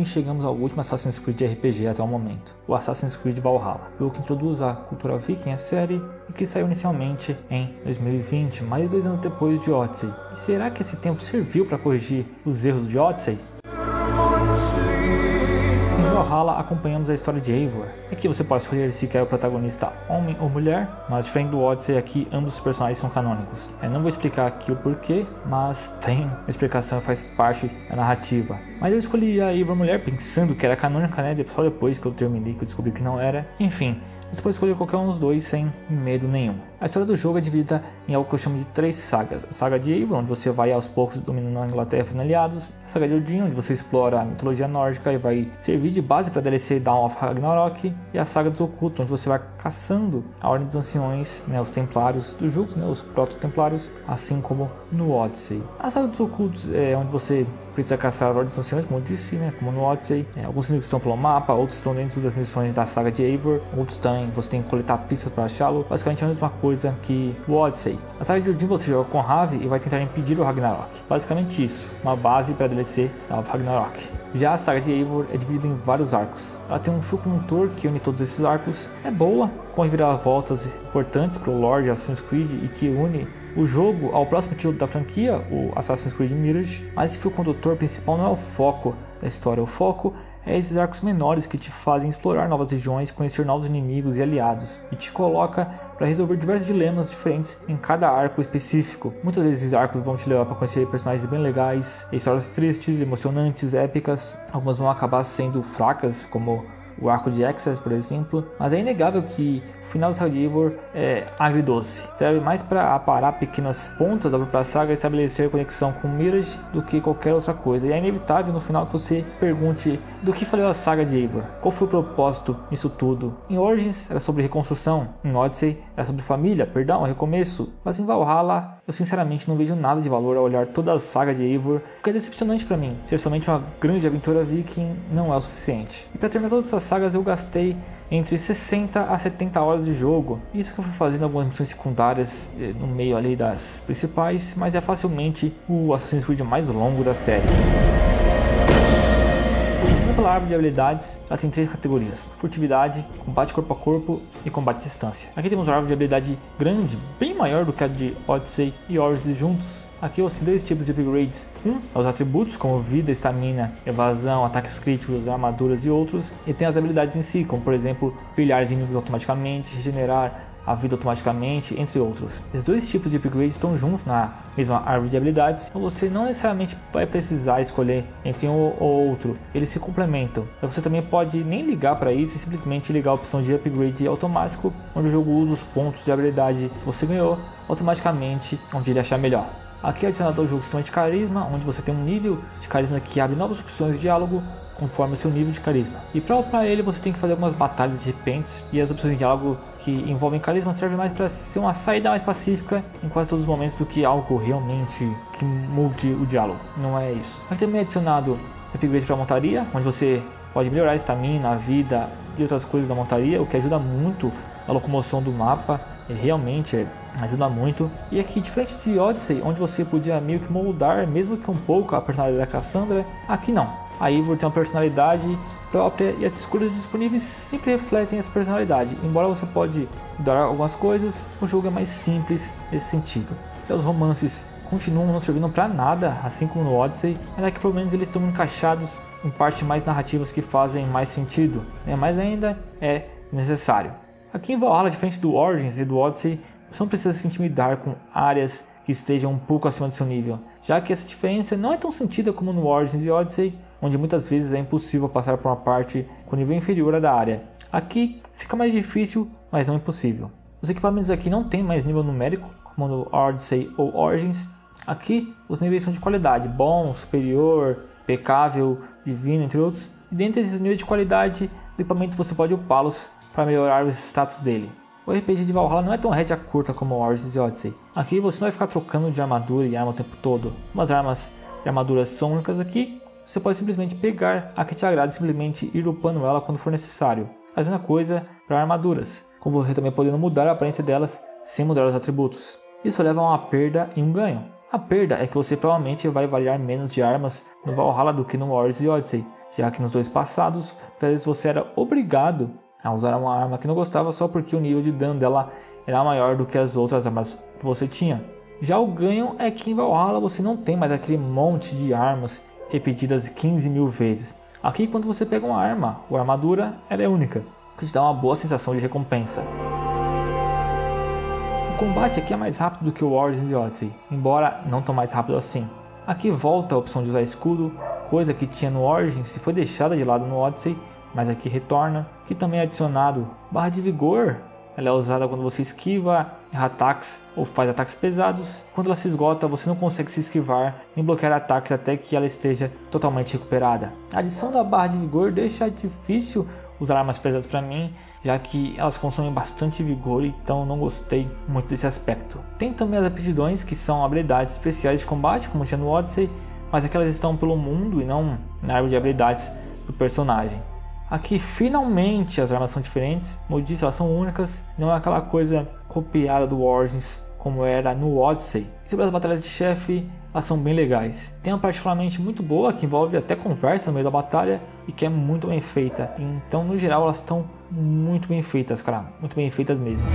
chegamos ao último Assassin's Creed RPG até o momento, o Assassin's Creed Valhalla, o que introduz a cultura viking à série e que saiu inicialmente em 2020, mais de 2 anos depois de Odyssey. E será que esse tempo serviu para corrigir os erros de Odyssey? Em Valhalla acompanhamos a história de Eivor. Aqui você pode escolher se quer o protagonista homem ou mulher, mas diferente do Odyssey aqui ambos os personagens são canônicos. Eu não vou explicar aqui o porquê, mas tem uma explicação que faz parte da narrativa. Mas eu escolhi a Eivor mulher pensando que era canônica, né? Só depois que eu terminei que eu descobri que não era. Enfim, você pode escolher qualquer um dos dois sem medo nenhum. A história do jogo é dividida em algo que eu chamo de 3 sagas. A saga de Eivor, onde você vai aos poucos dominando a Inglaterra e aliados. A saga de Odin, onde você explora a mitologia nórdica e vai servir de base para a DLC Dawn of Ragnarok. E a saga dos Ocultos, onde você vai caçando a Ordem dos Anciões, né, os Templários do jogo, né, os Proto-Templários, assim como no Odyssey. A saga dos Ocultos é onde você precisa caçar a Ordem dos Anciões, como eu disse, né, como no Odyssey. Alguns inimigos estão pelo mapa, outros estão dentro das missões da saga de Eivor, outros você tem que coletar pistas para achá-lo. Basicamente é a mesma coisa que o Odyssey. A saga de Odin você joga com Ravi e vai tentar impedir o Ragnarok. Basicamente isso, uma base para a DLC da Ragnarok. Já a saga de Eivor é dividida em vários arcos. Ela tem um fio condutor que une todos esses arcos. É boa, com reviravoltas importantes para o lore de Assassin's Creed e que une o jogo ao próximo título da franquia, o Assassin's Creed Mirage. Mas esse fio condutor principal não é o foco da história. O foco é esses arcos menores que te fazem explorar novas regiões, conhecer novos inimigos e aliados, e te coloca para resolver diversos dilemas diferentes em cada arco específico. Muitas vezes esses arcos vão te levar para conhecer personagens bem legais, histórias tristes, emocionantes, épicas. Algumas vão acabar sendo fracas, como o arco de Access, por exemplo, mas é inegável que o final da saga de Eivor é agridoce. Serve mais para aparar pequenas pontas da própria saga e estabelecer conexão com Mirage do que qualquer outra coisa. E é inevitável no final que você pergunte do que falou a saga de Eivor, qual foi o propósito nisso tudo. Em Origins era sobre reconstrução, em Odyssey era sobre família, perdão, recomeço, mas em Valhalla eu sinceramente não vejo nada de valor ao olhar toda a saga de Eivor, o que é decepcionante para mim. Ser somente uma grande aventura viking não é o suficiente. E para terminar todas essas sagas eu gastei entre 60 a 70 horas de jogo. Isso que eu fui fazendo algumas missões secundárias no meio ali das principais, mas é facilmente o Assassin's Creed mais longo da série. Começando pela árvore de habilidades, ela tem 3 categorias: furtividade, combate corpo a corpo e combate à distância. Aqui temos uma árvore de habilidade grande, bem maior do que a de Odyssey e Origins juntos. Aqui eu tenho 2 tipos de upgrades. Um é os atributos, como vida, estamina, evasão, ataques críticos, armaduras e outros. E tem as habilidades em si, como por exemplo, pilhar de inimigos automaticamente, regenerar a vida automaticamente, entre outros. Esses 2 tipos de upgrades estão juntos na mesma árvore de habilidades, então você não necessariamente vai precisar escolher entre um ou outro, eles se complementam. Então você também pode nem ligar para isso e simplesmente ligar a opção de upgrade automático, onde o jogo usa os pontos de habilidade que você ganhou automaticamente onde ele achar melhor. Aqui é adicionado ao jogo o sistema de carisma, onde você tem um nível de carisma que abre novas opções de diálogo conforme o seu nível de carisma. E para upar ele você tem que fazer algumas batalhas de repente, e as opções de diálogo que envolvem carisma servem mais para ser uma saída mais pacífica em quase todos os momentos do que algo realmente que mude o diálogo. Não é isso. Aqui também é adicionado upgrade para montaria, onde você pode melhorar a estamina, a vida e outras coisas da montaria, o que ajuda muito a locomoção do mapa. Realmente ajuda muito. E aqui, diferente de Odyssey, onde você podia meio que moldar, mesmo que um pouco, a personalidade da Cassandra, aqui não. A Eivor tem uma personalidade própria e as escolhas disponíveis sempre refletem essa personalidade. Embora você pode mudar algumas coisas, o jogo é mais simples nesse sentido. E os romances continuam não servindo para nada, assim como no Odyssey, mas aqui pelo menos eles estão encaixados em partes mais narrativas que fazem mais sentido, né? Mas ainda é necessário. Aqui em Valhalla, diferente do Origins e do Odyssey, você não precisa se intimidar com áreas que estejam um pouco acima do seu nível, já que essa diferença não é tão sentida como no Origins e Odyssey, onde muitas vezes é impossível passar por uma parte com nível inferior à da área. Aqui fica mais difícil, mas não impossível. Os equipamentos aqui não têm mais nível numérico, como no Odyssey ou Origins. Aqui os níveis são de qualidade, bom, superior, impecável, divino, entre outros. E dentro desses níveis de qualidade do equipamento você pode upá-los para melhorar os status dele. O RPG de Valhalla não é tão rédea curta como Origins e Odyssey. Aqui você não vai ficar trocando de armadura e arma o tempo todo. Umas armas e armaduras são únicas aqui. Você pode simplesmente pegar a que te agrada e simplesmente ir upando ela quando for necessário. A mesma coisa para armaduras, com você também podendo mudar a aparência delas sem mudar os atributos. Isso leva a uma perda e um ganho. A perda é que você provavelmente vai variar menos de armas no Valhalla do que no Origins e Odyssey, já que nos 2 passados, às vezes você era obrigado a usar uma arma que não gostava só porque o nível de dano dela era maior do que as outras armas que você tinha. Já o ganho é que em Valhalla você não tem mais aquele monte de armas repetidas 15.000 vezes. Aqui, quando você pega uma arma ou armadura, ela é única, o que te dá uma boa sensação de recompensa. O combate aqui é mais rápido do que o Origins e Odyssey, embora não tão mais rápido assim. Aqui volta a opção de usar escudo, coisa que tinha no Origins e foi deixada de lado no Odyssey, mas aqui retorna. Aqui também é adicionado barra de vigor. Ela é usada quando você esquiva ataques ou faz ataques pesados. Quando ela se esgota, você não consegue se esquivar nem bloquear ataques até que ela esteja totalmente recuperada. A adição da barra de vigor deixa difícil usar armas pesadas para mim, já que elas consomem bastante vigor, então não gostei muito desse aspecto. Tem também as aptidões, que são habilidades especiais de combate, como tinha no Odyssey, mas aquelas estão pelo mundo e não na árvore de habilidades do personagem. Aqui finalmente as armas são diferentes, como eu disse, elas são únicas, não é aquela coisa copiada do Origins como era no Odyssey. E sobre as batalhas de chefe, elas são bem legais. Tem uma particularmente muito boa que envolve até conversa no meio da batalha e que é muito bem feita. Então no geral elas estão muito bem feitas, cara, muito bem feitas mesmo.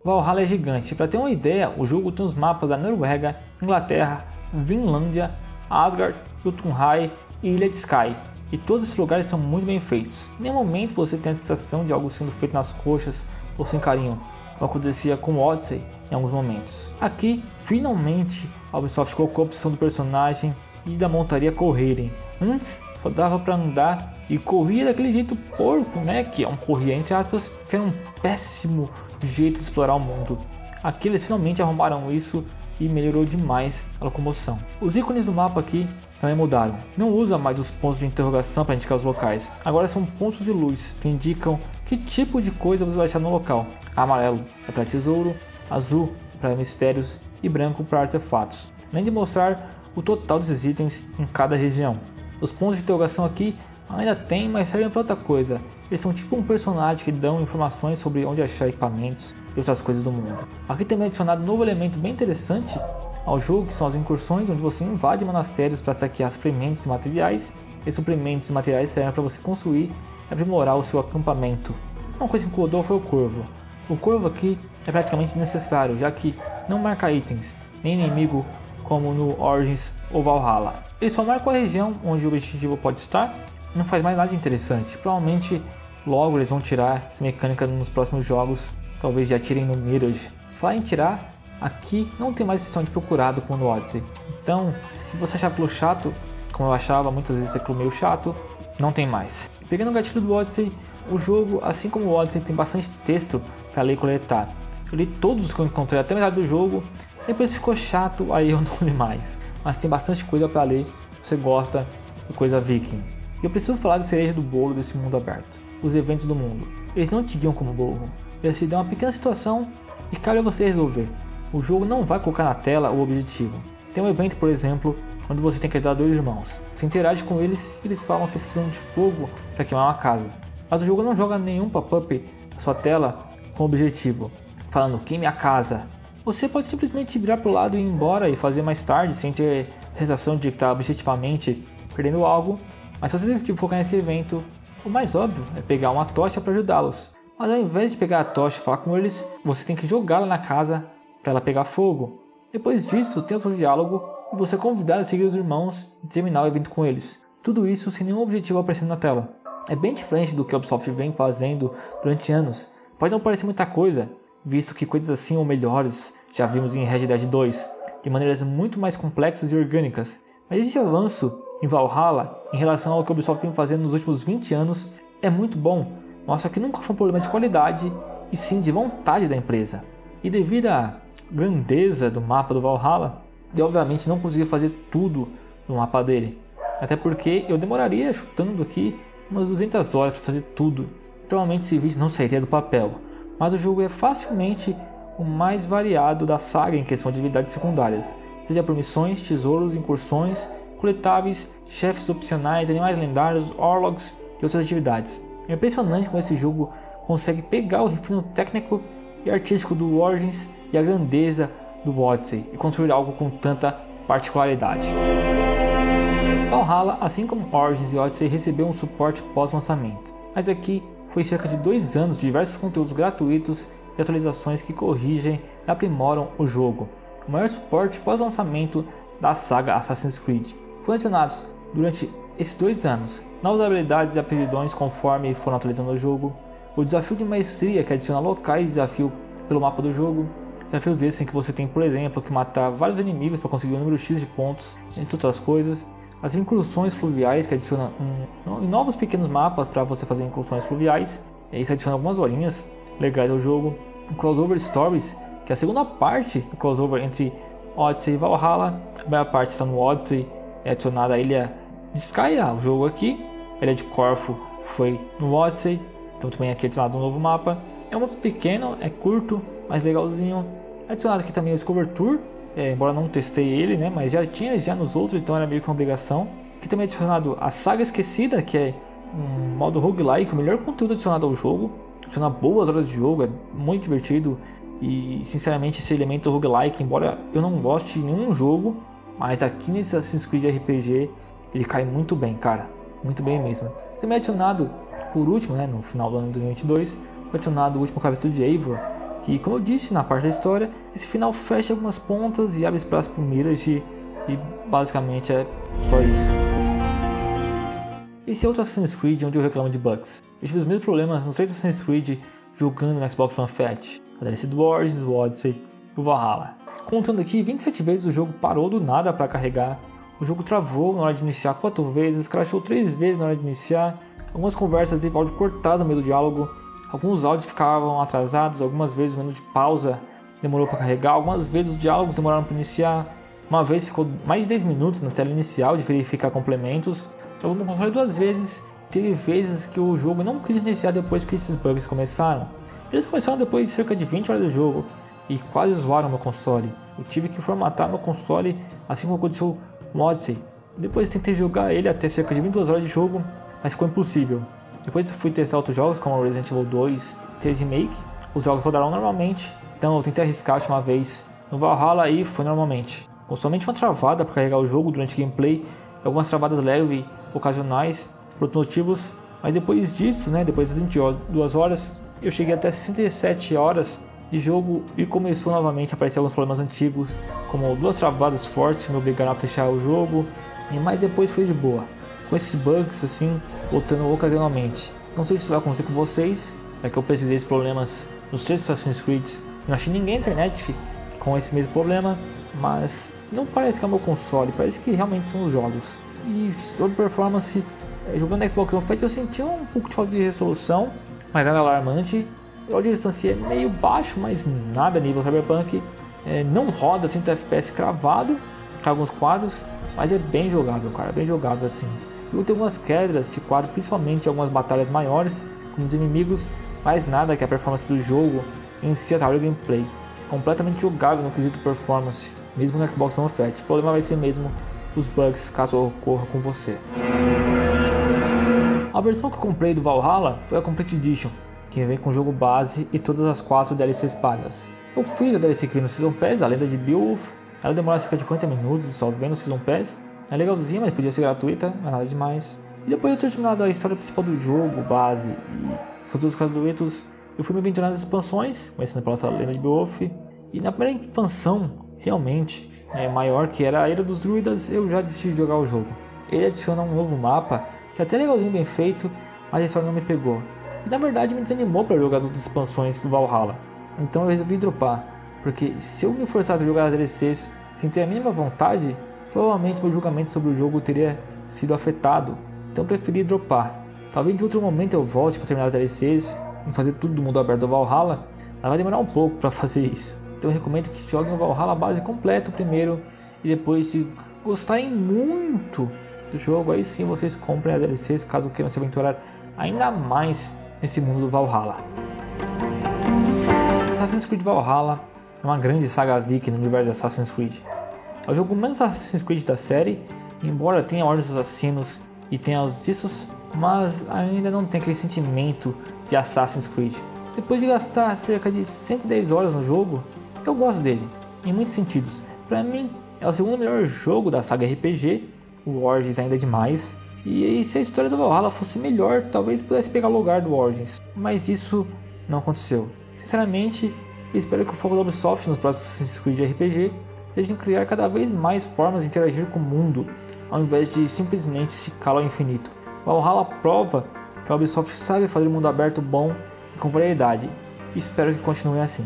Valhalla é gigante. Para ter uma ideia, o jogo tem os mapas da Noruega, Inglaterra, Vinlândia, Asgard, Jotunheim e Ilha de Skye. E todos esses lugares são muito bem feitos. Em nenhum momento você tem a sensação de algo sendo feito nas coxas ou sem carinho, como acontecia com o Odyssey em alguns momentos. Aqui, finalmente, a Ubisoft colocou a opção do personagem e da montaria correrem. Antes, só dava para andar e corria daquele jeito porco, né? Que é um corria entre aspas, que era um péssimo jeito de explorar o mundo. Aqui eles finalmente arrumaram isso e melhorou demais a locomoção. Os ícones do mapa aqui também mudaram. Não usa mais os pontos de interrogação para indicar os locais. Agora são pontos de luz que indicam que tipo de coisa você vai achar no local. Amarelo é para tesouro, azul para mistérios e branco para artefatos. Além de mostrar o total desses itens em cada região. Os pontos de interrogação aqui ainda tem, mas servem para outra coisa. Eles são tipo um personagem que dão informações sobre onde achar equipamentos e outras coisas do mundo. Aqui também é adicionado um novo elemento bem interessante ao jogo, que são as incursões, onde você invade monastérios para saquear suprimentos e materiais. Esses suprimentos e materiais servem para você construir e aprimorar o seu acampamento. Uma coisa que incomodou foi o corvo. O corvo aqui é praticamente desnecessário, já que não marca itens, nem inimigo como no Origins ou Valhalla. Ele só marca a região onde o objetivo pode estar e não faz mais nada interessante. Provavelmente logo eles vão tirar essa mecânica nos próximos jogos, talvez já tirem no Mirage. Falar em tirar, aqui não tem mais questão de procurado como no Odyssey. Então, se você achar aquilo chato, como eu achava muitas vezes aquilo meio chato, não tem mais. Pegando o gatilho do Odyssey, o jogo, assim como o Odyssey, tem bastante texto para ler e coletar. Eu li todos os que eu encontrei até a metade do jogo, depois ficou chato, aí eu não li mais. Mas tem bastante coisa para ler, se você gosta de coisa viking. E eu preciso falar da cereja do bolo desse mundo aberto. Os eventos do mundo. Eles não te guiam como burro. Eles te dão uma pequena situação e cabe a você resolver. O jogo não vai colocar na tela o objetivo. Tem um evento, por exemplo, onde você tem que ajudar 2 irmãos. Você interage com eles e eles falam que precisam de fogo para queimar uma casa. Mas o jogo não joga nenhum pop-up na sua tela com objetivo, falando queime a casa. Você pode simplesmente virar para o lado e ir embora e fazer mais tarde, sem ter a sensação de que está objetivamente perdendo algo. Mas se você decidir focar nesse evento, o mais óbvio é pegar uma tocha para ajudá-los. Mas ao invés de pegar a tocha e falar com eles, você tem que jogá-la na casa para ela pegar fogo. Depois disso, tem outro diálogo e você é convidado a seguir os irmãos e terminar o evento com eles. Tudo isso sem nenhum objetivo aparecendo na tela. É bem diferente do que a Ubisoft vem fazendo durante anos. Pode não parecer muita coisa, visto que coisas assim ou melhores já vimos em Red Dead 2, de maneiras muito mais complexas e orgânicas. Mas esse avanço em Valhalla, em relação ao que a Ubisoft vem fazendo nos últimos 20 anos, é muito bom. Mostra que nunca foi um problema de qualidade, e sim de vontade da empresa. E devido à grandeza do mapa do Valhalla, eu obviamente não consegui fazer tudo no mapa dele. Até porque eu demoraria, chutando aqui, umas 200 horas para fazer tudo. Provavelmente esse vídeo não sairia do papel. Mas o jogo é facilmente o mais variado da saga em questão de habilidades secundárias. Seja por missões, tesouros, incursões, coletáveis, chefes opcionais, animais lendários, orlogs e outras atividades. É impressionante como esse jogo consegue pegar o refino técnico e artístico do Origins e a grandeza do Odyssey e construir algo com tanta particularidade. Valhalla, assim como Origins e Odyssey, recebeu um suporte pós-lançamento, mas aqui foi cerca de 2 anos de diversos conteúdos gratuitos e atualizações que corrigem e aprimoram o jogo. O maior suporte pós-lançamento da saga Assassin's Creed. Foram adicionados durante esses 2 anos novas habilidades e aptidões conforme foram atualizando o jogo, o desafio de maestria que adiciona locais de desafio pelo mapa do jogo, desafios esses em que você tem, por exemplo, que matar vários inimigos para conseguir um número X de pontos, entre outras coisas, as incursões fluviais que adicionam novos pequenos mapas para você fazer incursões fluviais, e isso adiciona algumas horinhas legais ao jogo, o Crossover Stories, que é a segunda parte do crossover entre Odyssey e Valhalla. A primeira parte está no Odyssey, é adicionada a ilha de Skyra, o jogo aqui, a ilha de Corfu foi no Odyssey, então também aqui é adicionado um novo mapa. É um mapa pequeno, é curto, mas legalzinho. É adicionado aqui também o Discover Tour, embora não testei ele, né, mas já tinha nos outros, então era meio que uma obrigação. Aqui também é adicionado a Saga Esquecida, que é um modo roguelike, o melhor conteúdo adicionado ao jogo. Adiciona boas horas de jogo, é muito divertido. E sinceramente esse elemento roguelike, embora eu não goste de nenhum jogo, mas aqui nesse Assassin's Creed RPG ele cai muito bem, cara, muito bem mesmo. Também é adicionado, por último, né, no final do ano de 2022, foi adicionado o último capítulo de Eivor, que, como eu disse na parte da história, esse final fecha algumas pontas e abre espaço para o Mirage, e basicamente é só isso. Esse é outro Assassin's Creed onde eu reclamo de bugs. Eu tive os mesmos problemas nos 3 Assassin's Creed jogando no Xbox One Fat, a DLC do Origins, o Odyssey e o Valhalla. Contando aqui, 27 vezes o jogo parou do nada para carregar, o jogo travou na hora de iniciar 4 vezes, crashou 3 vezes na hora de iniciar, algumas conversas teve áudio cortado no meio do diálogo, alguns áudios ficavam atrasados, algumas vezes o menu de pausa demorou para carregar, algumas vezes os diálogos demoraram para iniciar, uma vez ficou mais de 10 minutos na tela inicial de verificar complementos, jogou no console 2 vezes, teve vezes que o jogo não quis iniciar depois que esses bugs começaram. Eles começaram depois de cerca de 20 horas de jogo e quase zoaram meu console. Eu tive que formatar meu console assim como aconteceu no Odyssey. Depois tentei jogar ele até cerca de 22 horas de jogo, mas ficou impossível. Depois fui testar outros jogos como Resident Evil 2, 3 Remake. Os jogos rodaram normalmente, então eu tentei arriscar a última vez no Valhalla e foi normalmente. Com somente uma travada para carregar o jogo durante gameplay, algumas travadas leves ocasionais por outros motivos, mas depois disso, né, depois das 22 horas, eu cheguei até 67 horas de jogo e começou novamente a aparecer alguns problemas antigos, como 2 travadas fortes que me obrigaram a fechar o jogo, mas depois foi de boa, com esses bugs assim, voltando ocasionalmente. Não sei se isso vai acontecer com vocês, é que eu pesquisei esses problemas nos 3 Assassin's Creed, não achei ninguém na internet com esse mesmo problema, mas não parece que é o meu console, parece que realmente são os jogos. E sobre performance, jogando no Xbox One Fat eu senti um pouco de falta de resolução, mas nada alarmante. O áudio de distância é meio baixo, mas nada nível Cyberpunk. Não roda 30 FPS cravado, com alguns quadros, mas é bem jogável, cara, bem jogável assim. Eu tenho algumas quedas de quadro, principalmente em algumas batalhas maiores, como os inimigos, mas nada que a performance do jogo em si atrapalhe o gameplay. Completamente jogável no quesito performance, mesmo no Xbox One Fat. O problema vai ser mesmo os bugs, caso ocorra com você. A versão que eu comprei do Valhalla foi a Complete Edition, que vem com o jogo base e todas as 4 DLCs pagas. Eu fiz a DLC que vem no Season Pass, a Lenda de Beowulf. Ela demora cerca de 40 minutos, só vem no Season Pass. É legalzinha, mas podia ser gratuita, não é nada demais. E depois de eu ter terminado a história principal do jogo, base e os outros gratuitos, eu fui me aventurar nas expansões, começando pela essa Lenda de Beowulf. E na primeira expansão, realmente, maior, que era a Era dos Druidas, eu já desisti de jogar o jogo. Ele adiciona um novo mapa, que é até legalzinho, bem feito, mas a história não me pegou. E na verdade me desanimou para jogar as outras expansões do Valhalla. Então eu resolvi dropar, porque se eu me forçasse a jogar as DLCs sem ter a mínima vontade, provavelmente meu julgamento sobre o jogo teria sido afetado. Então eu preferi dropar. Talvez em outro momento eu volte para terminar as DLCs e fazer tudo do mundo aberto do Valhalla, mas vai demorar um pouco para fazer isso. Então eu recomendo que joguem o Valhalla base completo primeiro, e depois, se gostarem muito do jogo, aí sim vocês comprem as DLCs caso queiram se aventurar ainda mais nesse mundo do Valhalla. Assassin's Creed Valhalla é uma grande saga viking no universo de Assassin's Creed. É o jogo menos Assassin's Creed da série, embora tenha Ordem dos Assassinos e tenha os Issos, mas ainda não tem aquele sentimento de Assassin's Creed. Depois de gastar cerca de 110 horas no jogo, eu gosto dele, em muitos sentidos. Para mim, é o segundo melhor jogo da saga RPG, o Origins ainda é demais. E se a história do Valhalla fosse melhor, talvez pudesse pegar o lugar do Origins. Mas isso não aconteceu. Sinceramente, eu espero que o foco da Ubisoft nos próximos Assassin's Creed RPG seja em criar cada vez mais formas de interagir com o mundo, ao invés de simplesmente esticá-lo ao infinito. Valhalla prova que a Ubisoft sabe fazer um mundo aberto bom e com variedade. E espero que continue assim.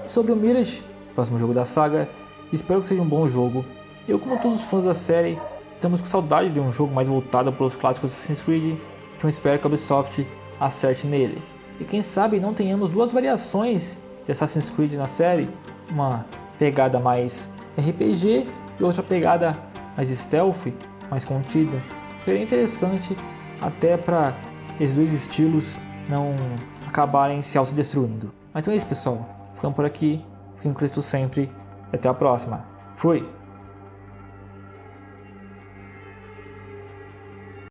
E sobre o Mirage, próximo jogo da saga, espero que seja um bom jogo. Eu, como todos os fãs da série, estamos com saudade de um jogo mais voltado para os clássicos Assassin's Creed, então espero que a Ubisoft acerte nele. E quem sabe não tenhamos duas variações de Assassin's Creed na série, uma pegada mais RPG e outra pegada mais stealth, mais contida. Seria interessante até para esses dois estilos não acabarem se autodestruindo. Então é isso, pessoal. Ficamos por aqui. Fiquem com Cristo sempre. E até a próxima. Fui!